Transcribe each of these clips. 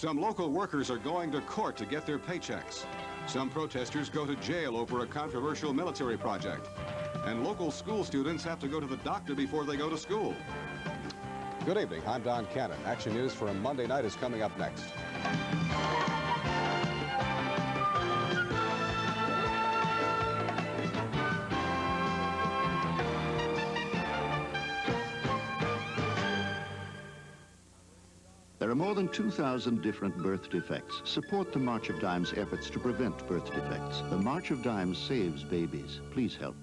Some local workers are going to court to get their paychecks. Some protesters go to jail over a controversial military project. And local school students have to go to the doctor before they go to school. Good evening, I'm Don Cannon. Action News for a Monday night is coming up next. There are more than 2,000 different birth defects. Support the March of Dimes' efforts to prevent birth defects. The March of Dimes saves babies. Please help.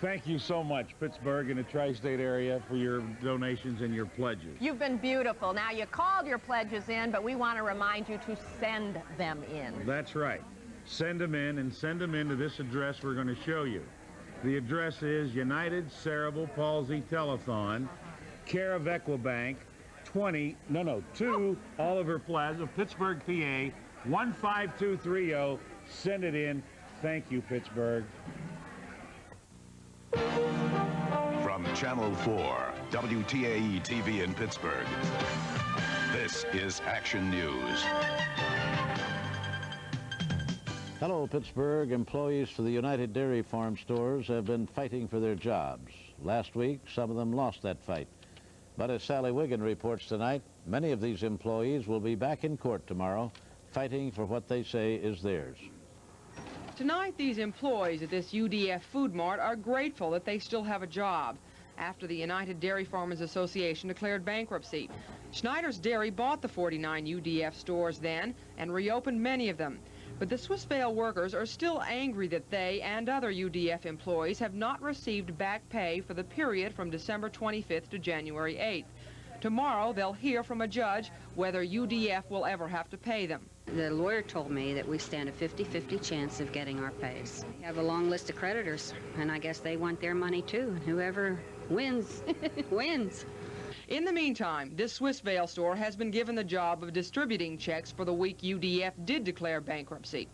Thank you so much, Pittsburgh and the tri-state area, for your donations and your pledges. You've been beautiful. Now, you called your pledges in, but we want to remind you to send them in. That's right. Send them in, and send them in to this address we're going to show you. The address is United Cerebral Palsy Telethon, care of Equibank, 2 Oliver Plaza, Pittsburgh, PA, 15230. Send it in. Thank you, Pittsburgh. From Channel 4, WTAE TV in Pittsburgh, this is Action News. Hello, Pittsburgh. Employees for the United Dairy Farm stores have been fighting for their jobs. Last week, some of them lost that fight. But as Sally Wiggin reports tonight, many of these employees will be back in court tomorrow, fighting for what they say is theirs. Tonight, these employees at this UDF Food Mart are grateful that they still have a job after the United Dairy Farmers Association declared bankruptcy. Schneider's Dairy bought the 49 UDF stores then and reopened many of them. But the Swissvale workers are still angry that they and other UDF employees have not received back pay for the period from December 25th to January 8th. Tomorrow, they'll hear from a judge whether UDF will ever have to pay them. The lawyer told me that we stand a 50-50 chance of getting our pays. We have a long list of creditors, and I guess they want their money too. And whoever wins, wins. In the meantime, this Swissvale store has been given the job of distributing checks for the week UDF did declare bankruptcy.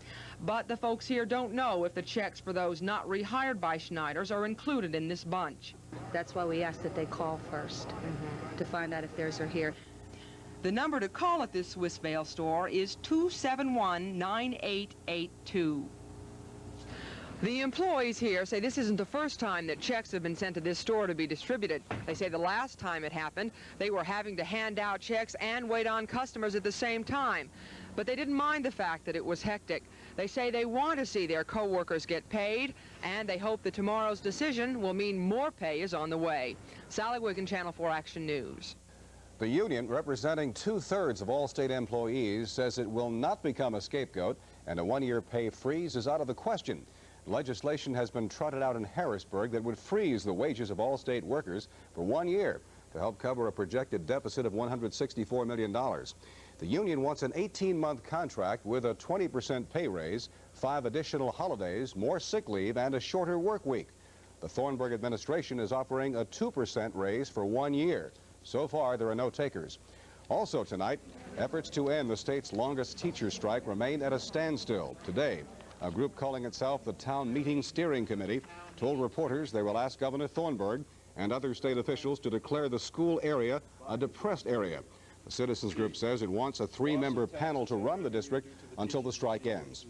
But the folks here don't know if the checks for those not rehired by Schneider's are included in this bunch. That's why we asked that they call first to find out if theirs are here. The number to call at this Swissvale store is 271-9882. The employees here say this isn't the first time that checks have been sent to this store to be distributed. They say the last time it happened, they were having to hand out checks and wait on customers at the same time. But they didn't mind the fact that it was hectic. They say they want to see their co-workers get paid, and they hope that tomorrow's decision will mean more pay is on the way. Sally Wiggin, Channel 4 Action News. The union, representing 2/3 of all state employees, says it will not become a scapegoat, and a one-year pay freeze is out of the question. Legislation has been trotted out in Harrisburg that would freeze the wages of all state workers for 1 year to help cover a projected deficit of $164 million. The union wants an 18-month contract with a 20% pay raise, 5 additional holidays, more sick leave, and a shorter work week. The Thornburg administration is offering a 2% raise for 1 year. So far, there are no takers. Also tonight, efforts to end the state's longest teacher strike remain at a standstill. Today, a group calling itself the Town Meeting Steering Committee told reporters they will ask Governor Thornburg and other state officials to declare the school area a depressed area. The citizens group says it wants a 3-member panel to run the district until the strike ends.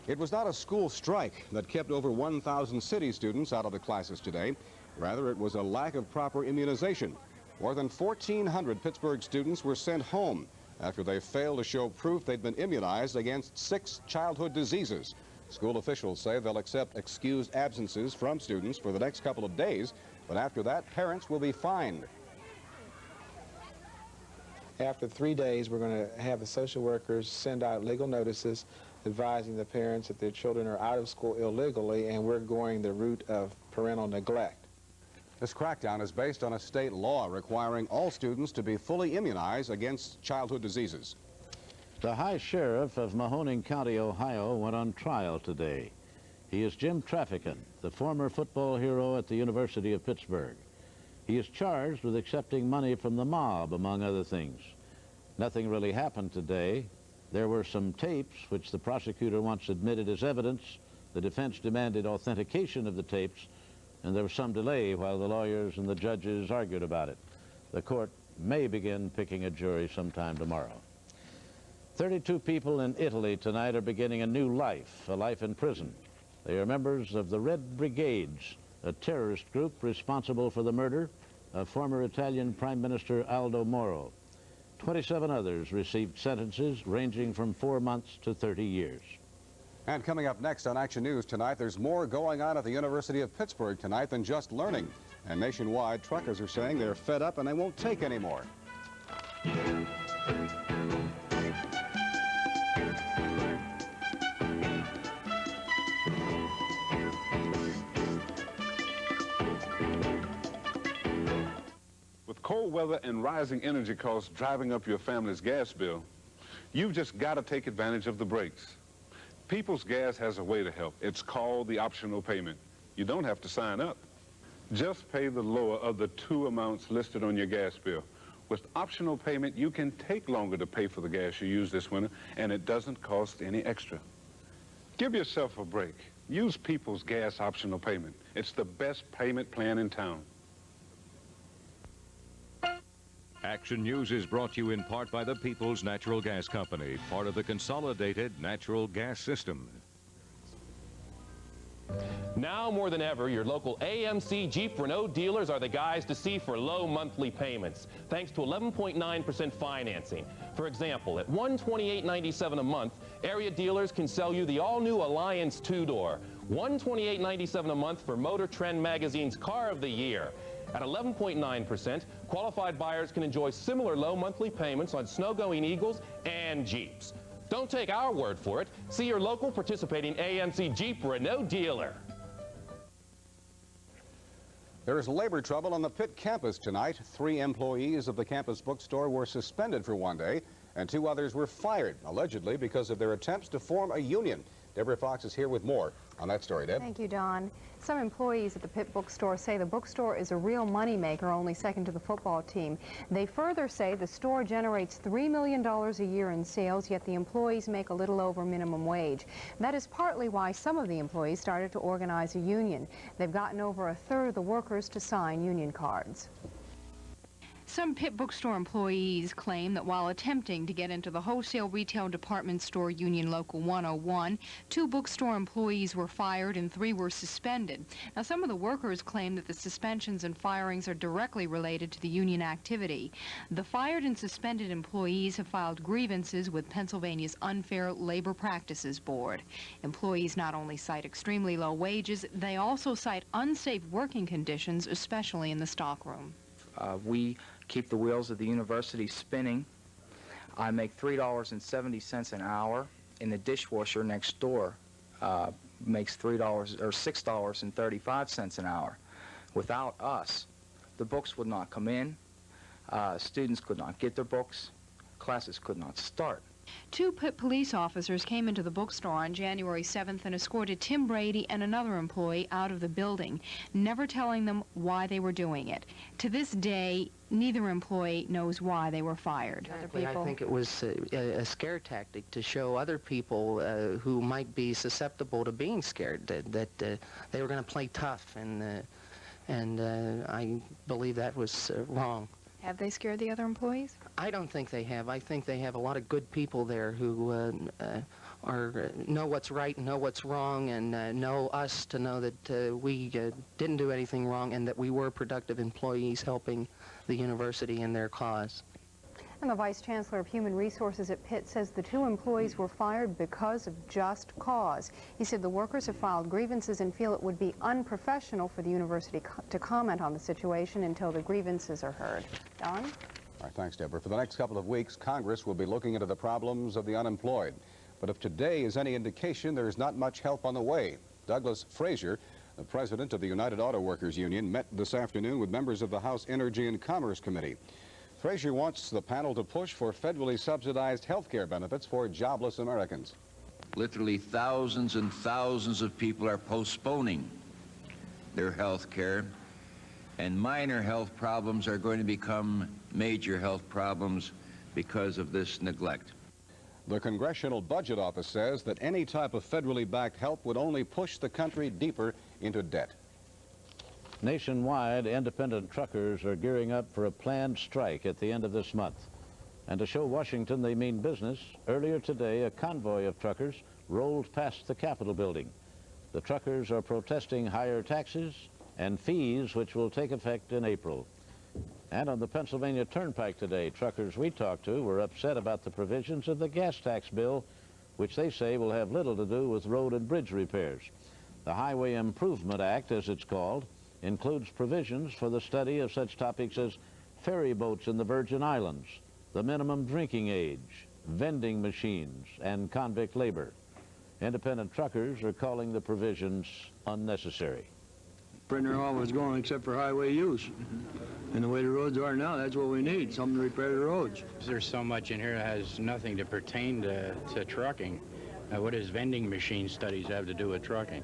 It was not a school strike that kept over 1,000 city students out of the classes today. Rather, it was a lack of proper immunization. More than 1,400 Pittsburgh students were sent home after they failed to show proof they'd been immunized against 6 childhood diseases. School officials say they'll accept excused absences from students for the next couple of days, but after that, parents will be fined. After 3 days, we're going to have the social workers send out legal notices advising the parents that their children are out of school illegally, and we're going the route of parental neglect. This crackdown is based on a state law requiring all students to be fully immunized against childhood diseases. The High Sheriff of Mahoning County, Ohio, went on trial today. He is Jim Traficant, the former football hero at the University of Pittsburgh. He is charged with accepting money from the mob, among other things. Nothing really happened today. There were some tapes, which the prosecutor once admitted as evidence. The defense demanded authentication of the tapes, and there was some delay while the lawyers and the judges argued about it. The court may begin picking a jury sometime tomorrow. 32 people in Italy tonight are beginning a new life, a life in prison. They are members of the Red Brigades, a terrorist group responsible for the murder of former Italian Prime Minister Aldo Moro. 27 others received sentences ranging from 4 months to 30 years. And coming up next on Action News tonight, there's more going on at the University of Pittsburgh tonight than just learning. And nationwide, truckers are saying they're fed up and they won't take any more. With cold weather and rising energy costs driving up your family's gas bill, you've just got to take advantage of the brakes. People's Gas has a way to help. It's called the optional payment. You don't have to sign up. Just pay the lower of the 2 amounts listed on your gas bill. With optional payment, you can take longer to pay for the gas you use this winter, and it doesn't cost any extra. Give yourself a break. Use People's Gas optional payment. It's the best payment plan in town. Action News is brought to you in part by the People's Natural Gas Company, part of the Consolidated Natural Gas System. Now more than ever, your local AMC Jeep Renault dealers are the guys to see for low monthly payments, thanks to 11.9% financing. For example, at $128.97 a month, area dealers can sell you the all-new Alliance 2-door, $128.97 a month for Motor Trend Magazine's Car of the Year. At 11.9%, qualified buyers can enjoy similar low monthly payments on snow-going Eagles and Jeeps. Don't take our word for it. See your local participating AMC Jeep Renault dealer. There is labor trouble on the Pitt campus tonight. 3 employees of the campus bookstore were suspended for 1 day, and 2 others were fired, allegedly because of their attempts to form a union. Deborah Fox is here with more on that story. Deb? Thank you, Don. Some employees at the Pitt bookstore say the bookstore is a real moneymaker, only second to the football team. They further say the store generates $3 million a year in sales, yet the employees make a little over minimum wage. That is partly why some of the employees started to organize a union. They've gotten over a third of the workers to sign union cards. Some Pitt bookstore employees claim that while attempting to get into the wholesale retail department store union Local 101, 2 bookstore employees were fired and 3 were suspended. Now, some of the workers claim that the suspensions and firings are directly related to the union activity. The fired and suspended employees have filed grievances with Pennsylvania's Unfair Labor Practices Board. Employees not only cite extremely low wages, they also cite unsafe working conditions, especially in the stockroom. We keep the wheels of the university spinning. I make $3.70 an hour, and the dishwasher next door makes $6.35 an hour. Without us, the books would not come in, students could not get their books, classes could not start. 2 Pitt police officers came into the bookstore on January 7th and escorted Tim Brady and another employee out of the building, never telling them why they were doing it. To this day, neither employee knows why they were fired. Exactly. I think it was a scare tactic to show other people who might be susceptible to being scared that they were going to play tough, and I believe that was wrong. Have they scared the other employees? I don't think they have. I think they have a lot of good people there who know what's right and know what's wrong, and know us to know that we didn't do anything wrong and that we were productive employees helping the university in their cause. And the Vice Chancellor of Human Resources at Pitt says the 2 employees were fired because of just cause. He said the workers have filed grievances and feel it would be unprofessional for the university to comment on the situation until the grievances are heard. Don? All right, thanks, Deborah. For the next couple of weeks, Congress will be looking into the problems of the unemployed. But if today is any indication, there is not much help on the way. Douglas Fraser, the president of the United Auto Workers Union, met this afternoon with members of the House Energy and Commerce Committee. Fraser wants the panel to push for federally subsidized health care benefits for jobless Americans. Literally thousands and thousands of people are postponing their health care, and minor health problems are going to become major health problems because of this neglect. The Congressional Budget Office says that any type of federally backed help would only push the country deeper into debt. Nationwide, independent truckers are gearing up for a planned strike at the end of this month. And to show Washington they mean business, earlier today a convoy of truckers rolled past the Capitol building. The truckers are protesting higher taxes and fees which will take effect in April. And on the Pennsylvania Turnpike today, truckers we talked to were upset about the provisions of the gas tax bill, which they say will have little to do with road and bridge repairs. The Highway Improvement Act, as it's called, includes provisions for the study of such topics as ferry boats in the Virgin Islands, the minimum drinking age, vending machines, and convict labor. Independent truckers are calling the provisions unnecessary. Pretty near all was going except for highway use. And the way the roads are now, that's what we need, something to repair the roads. There's so much in here that has nothing to pertain to trucking. What does vending machine studies have to do with trucking?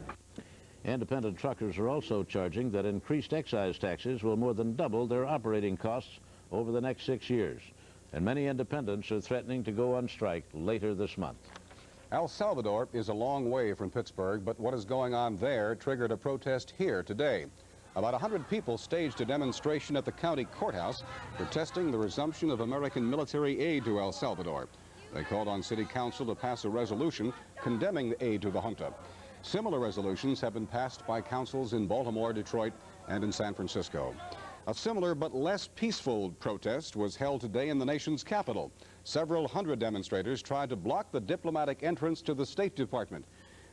Independent truckers are also charging that increased excise taxes will more than double their operating costs over the next 6 years. And many independents are threatening to go on strike later this month. El Salvador is a long way from Pittsburgh, but what is going on there triggered a protest here today. About 100 people staged a demonstration at the county courthouse protesting the resumption of American military aid to El Salvador. They called on City Council to pass a resolution condemning the aid to the junta. Similar resolutions have been passed by councils in Baltimore, Detroit, and in San Francisco. A similar but less peaceful protest was held today in the nation's capital. Several hundred demonstrators tried to block the diplomatic entrance to the State Department.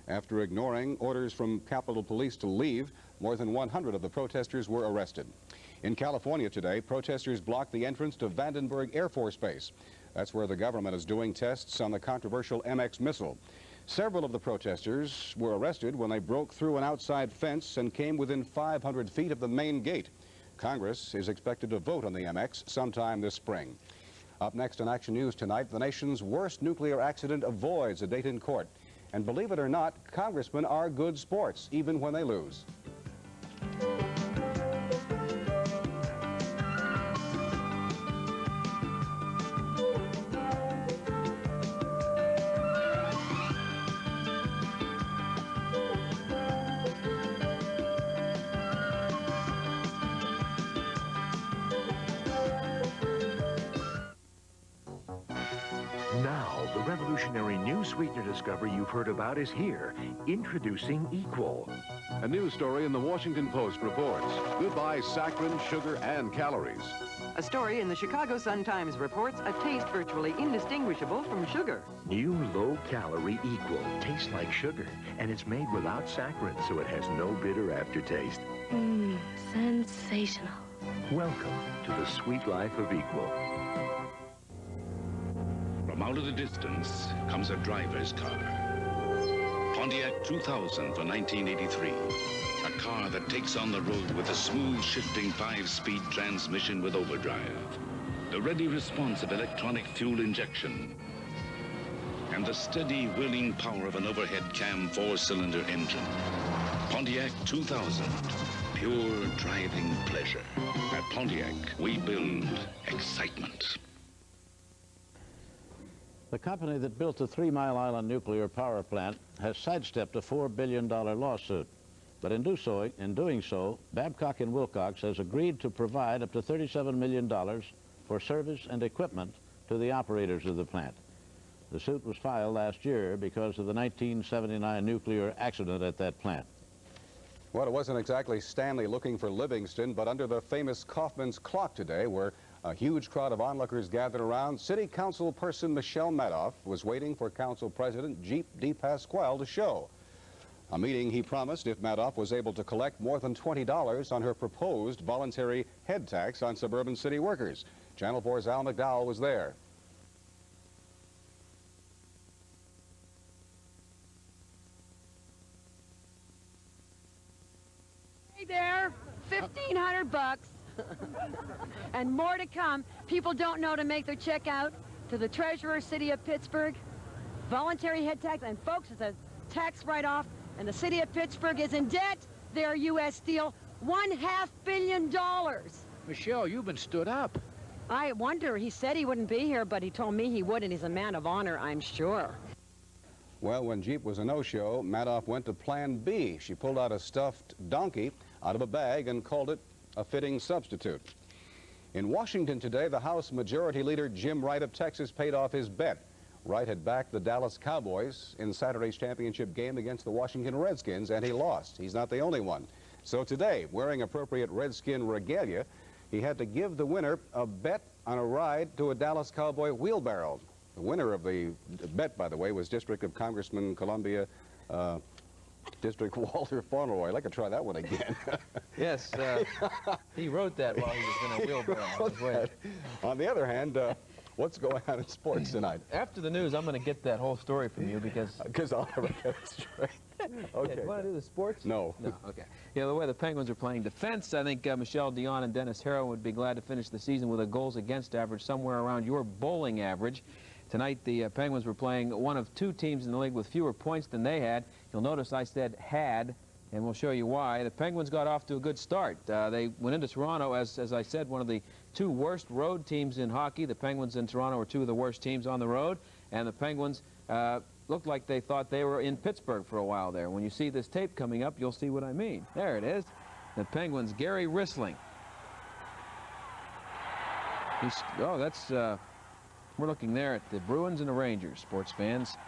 After ignoring orders from Capitol Police to leave, more than 100 of the protesters were arrested. In California today, protesters blocked the entrance to Vandenberg Air Force Base. That's where the government is doing tests on the controversial MX missile. Several of the protesters were arrested when they broke through an outside fence and came within 500 feet of the main gate. Congress is expected to vote on the MX sometime this spring. Up next on Action News tonight, the nation's worst nuclear accident avoids a date in court. And believe it or not, congressmen are good sports, even when they lose. Now, the revolutionary new sweetener discovery you've heard about is here, introducing Equal. A news story in the Washington Post reports, goodbye saccharin, sugar, and calories. A story in the Chicago Sun-Times reports a taste virtually indistinguishable from sugar. New low-calorie Equal tastes like sugar, and it's made without saccharin, so it has no bitter aftertaste. Sensational. Welcome to the sweet life of Equal. From out of the distance comes a driver's car. Pontiac 2000 for 1983. A car that takes on the road with a smooth shifting 5-speed transmission with overdrive. The ready response of electronic fuel injection. And the steady whirling power of an overhead cam 4-cylinder engine. Pontiac 2000. Pure driving pleasure. At Pontiac, we build excitement. The company that built the 3 Mile Island nuclear power plant has sidestepped a $4 billion lawsuit. But in doing so, Babcock & Wilcox has agreed to provide up to $37 million for service and equipment to the operators of the plant. The suit was filed last year because of the 1979 nuclear accident at that plant. Well, it wasn't exactly Stanley looking for Livingston, but under the famous Kaufman's clock today, where a huge crowd of onlookers gathered around, City Council person Michelle Madoff was waiting for Council President Jeep DePasquale to show. A meeting he promised if Madoff was able to collect more than $20 on her proposed voluntary head tax on suburban city workers. Channel 4's Al McDowell was there. Hey there, 1,500 bucks. And more to come. People don't know to make their check out to the Treasurer, City of Pittsburgh. Voluntary head tax, and folks, it's a tax write-off, and the City of Pittsburgh is in debt. They're U.S. Steel, $1.5 billion. Michelle, you've been stood up. I wonder, he said he wouldn't be here, but he told me he would, and he's a man of honor, I'm sure. Well, when Jeep was a no-show, Madoff went to Plan B. She pulled out a stuffed donkey, out of a bag and called it a fitting substitute. In Washington today, the House Majority Leader Jim Wright of Texas paid off his bet. Wright had backed the Dallas Cowboys in Saturday's championship game against the Washington Redskins, and he lost. He's not the only one. So today, wearing appropriate Redskin regalia, he had to give the winner a bet on a ride to a Dallas Cowboy wheelbarrow. The winner of the bet, by the way, was District of Congressman Columbia District Walter Fauntleroy. I'd like to try that one again. Yes, he wrote that while he was in a wheelbarrow. On the other hand, what's going on in sports tonight? After the news, I'm going to get that whole story from you because I'll never get it straight. Okay. Yeah, do you want to do the sports? No. No, okay. Yeah, the way the Penguins are playing defense, I think Michelle Dion and Dennis Harrow would be glad to finish the season with a goals against average somewhere around your bowling average. Tonight, the Penguins were playing one of two teams in the league with fewer points than they had. You'll notice I said had, and we'll show you why. The Penguins got off to a good start. They went into Toronto, as I said, one of the two worst road teams in hockey. The Penguins and Toronto are two of the worst teams on the road, and the Penguins looked like they thought they were in Pittsburgh for a while there. When you see this tape coming up, you'll see what I mean. There it is. The Penguins, Gary Rissling. We're looking there at the Bruins and the Rangers, sports fans.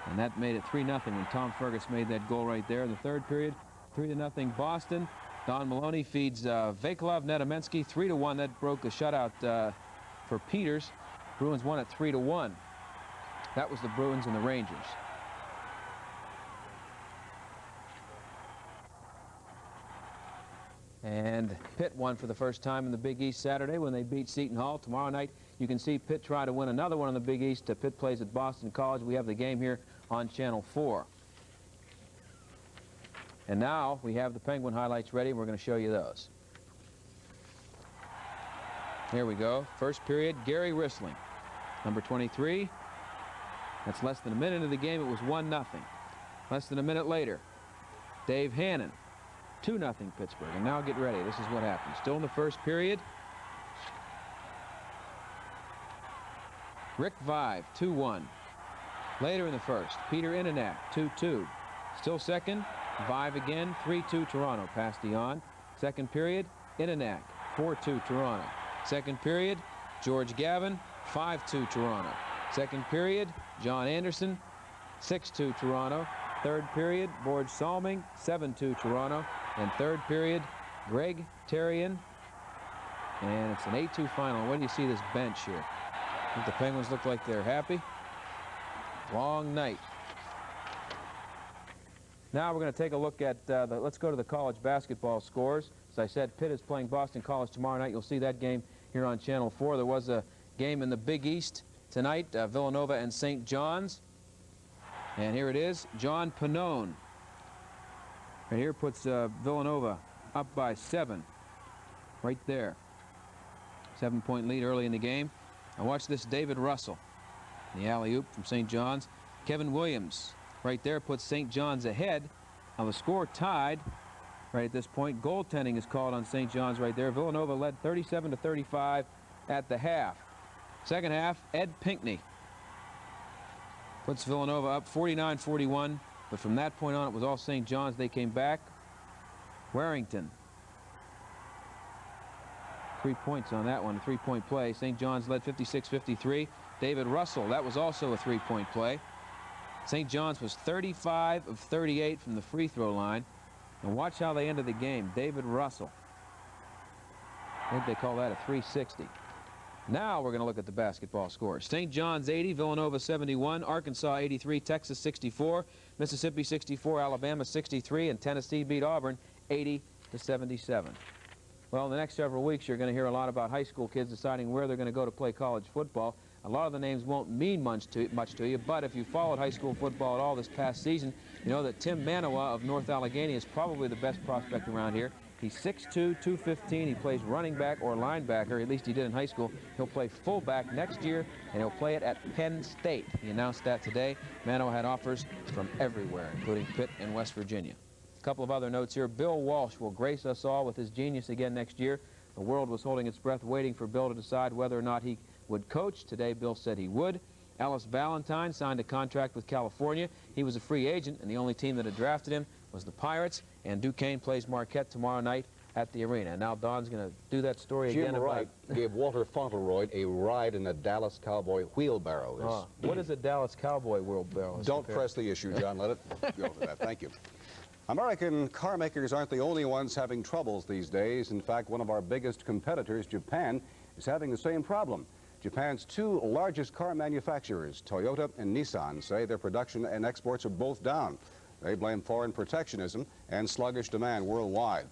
And that made it 3-0 when Tom Fergus made that goal right there in the third period. 3-0 Boston. Don Maloney feeds Vaklov Nedemensky 3-1. That broke the shutout for Peters. Bruins won at 3-1. That was the Bruins and the Rangers. And Pitt won for the first time in the Big East Saturday when they beat Seton Hall. Tomorrow night, you can see Pitt try to win another one in the Big East. Pitt plays at Boston College. We have the game here on Channel 4. And now we have the Penguin highlights ready. We're going to show you those. Here we go. First period, Gary Rissling, number 23. That's less than a minute into the game. It was 1-0. Less than a minute later, Dave Hannon, 2-0 Pittsburgh. And now get ready. This is what happened. Still in the first period. Rick Vive, 2-1. Later in the first, Peter Inanak, 2-2. Still second, Vive again, 3-2 Toronto, past Dion. Second period, Inanak, 4-2 Toronto. Second period, George Gavin, 5-2 Toronto. Second period, John Anderson, 6-2 Toronto. Third period, Borge Salming, 7-2 Toronto. And third period, Greg Terrian. And it's an 8-2 final. When do you see this bench here? I think the Penguins look like they're happy. Long night. Now we're going to take a look at, let's go to the college basketball scores. As I said, Pitt is playing Boston College tomorrow night. You'll see that game here on Channel 4. There was a game in the Big East tonight, Villanova and St. John's. And here it is, John Pannone. Right here puts Villanova up by 7. Right there. 7-point lead early in the game. Now watch this, David Russell. The alley-oop from St. John's. Kevin Williams right there puts St. John's ahead. Now the score tied right at this point. Goaltending is called on St. John's right there. Villanova led 37-35 at the half. Second half, Ed Pinckney puts Villanova up 49-41. But from that point on, it was all St. John's. They came back. Warrington. 3 points on that one, a 3-point play. St. John's led 56-53. David Russell, that was also a 3-point play. St. John's was 35 of 38 from the free throw line. And watch how they ended the game. David Russell. I think they call that a 360. Now we're going to look at the basketball scores. St. John's 80, Villanova 71, Arkansas 83, Texas 64, Mississippi 64, Alabama 63, and Tennessee beat Auburn 80-77. Well, in the next several weeks, you're going to hear a lot about high school kids deciding where they're going to go to play college football. A lot of the names won't mean much to you, but if you followed high school football at all this past season, you know that Tim Manawa of North Allegheny is probably the best prospect around here. He's 6'2", 215. He plays running back or linebacker. At least he did in high school. He'll play fullback next year, and he'll play it at Penn State. He announced that today. Manawa had offers from everywhere, including Pitt and West Virginia. A couple of other notes here. Bill Walsh will grace us all with his genius again next year. The world was holding its breath waiting for Bill to decide whether or not he would coach. Today, Bill said he would. Ellis Valentine signed a contract with California. He was a free agent, and the only team that had drafted him was the Pirates. And Duquesne plays Marquette tomorrow night at the arena. Now Don's going to do that story again. Jim Wright gave Walter Fauntleroy a ride in a Dallas Cowboy wheelbarrow. What is a Dallas Cowboy wheelbarrow? Don't press the issue, John. Let it go to that. Thank you. American car makers aren't the only ones having troubles these days. In fact, one of our biggest competitors, Japan, is having the same problem. Japan's two largest car manufacturers, Toyota and Nissan, say their production and exports are both down. They blame foreign protectionism and sluggish demand worldwide.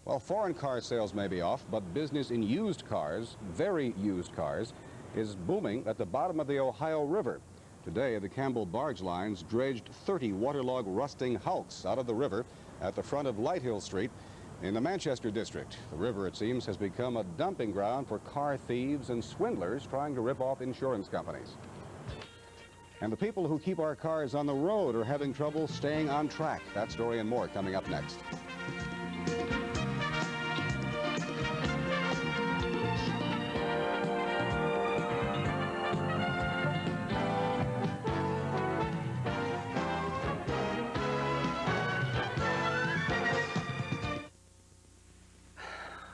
Well, foreign car sales may be off, but business in used cars, very used cars, is booming at the bottom of the Ohio River. Today, the Campbell barge lines dredged 30 waterlogged rusting hulks out of the river at the front of Light Hill Street in the Manchester district. The river, it seems, has become a dumping ground for car thieves and swindlers trying to rip off insurance companies. And the people who keep our cars on the road are having trouble staying on track. That story and more coming up next.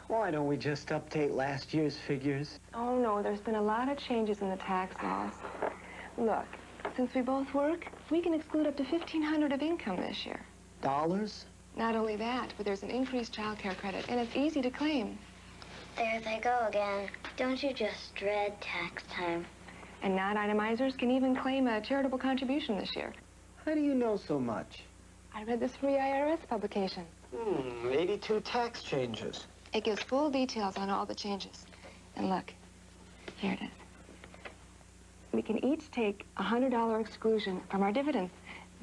Why don't we just update last year's figures? Oh, no, there's been a lot of changes in the tax laws. Look, since we both work, we can exclude up to $1,500 of income this year. Dollars? Not only that, but there's an increased child care credit, and it's easy to claim. There they go again. Don't you just dread tax time? And non-itemizers can even claim a charitable contribution this year. How do you know so much? I read this free IRS publication. 82 tax changes. It gives full details on all the changes. And look, here it is. We can each take a $100 exclusion from our dividends.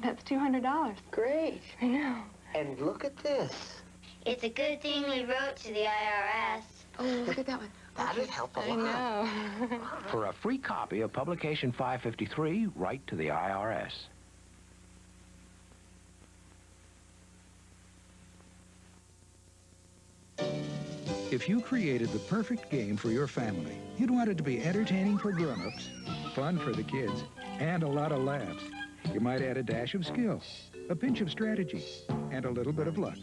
That's $200. Great. I know. And look at this. It's a good thing we wrote to the IRS. Oh, look at that one. That'd help a lot. I know. For a free copy of Publication 553, write to the IRS. If you created the perfect game for your family, you'd want it to be entertaining for grown-ups, fun for the kids, and a lot of laughs. You might add a dash of skill, a pinch of strategy, and a little bit of luck.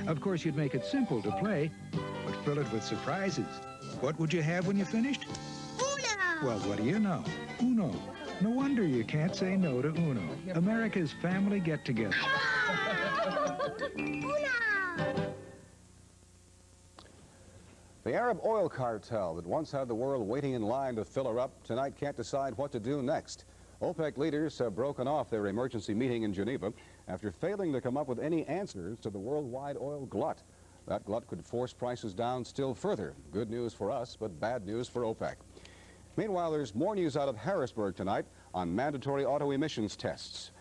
Of course, you'd make it simple to play, but fill it with surprises. What would you have when you finished? Uno! Well, what do you know? Uno. No wonder you can't say no to Uno, America's family get-together. Uno! The Arab oil cartel that once had the world waiting in line to fill her up tonight can't decide what to do next. OPEC leaders have broken off their emergency meeting in Geneva after failing to come up with any answers to the worldwide oil glut. That glut could force prices down still further. Good news for us, but bad news for OPEC. Meanwhile, there's more news out of Harrisburg tonight on mandatory auto emissions tests.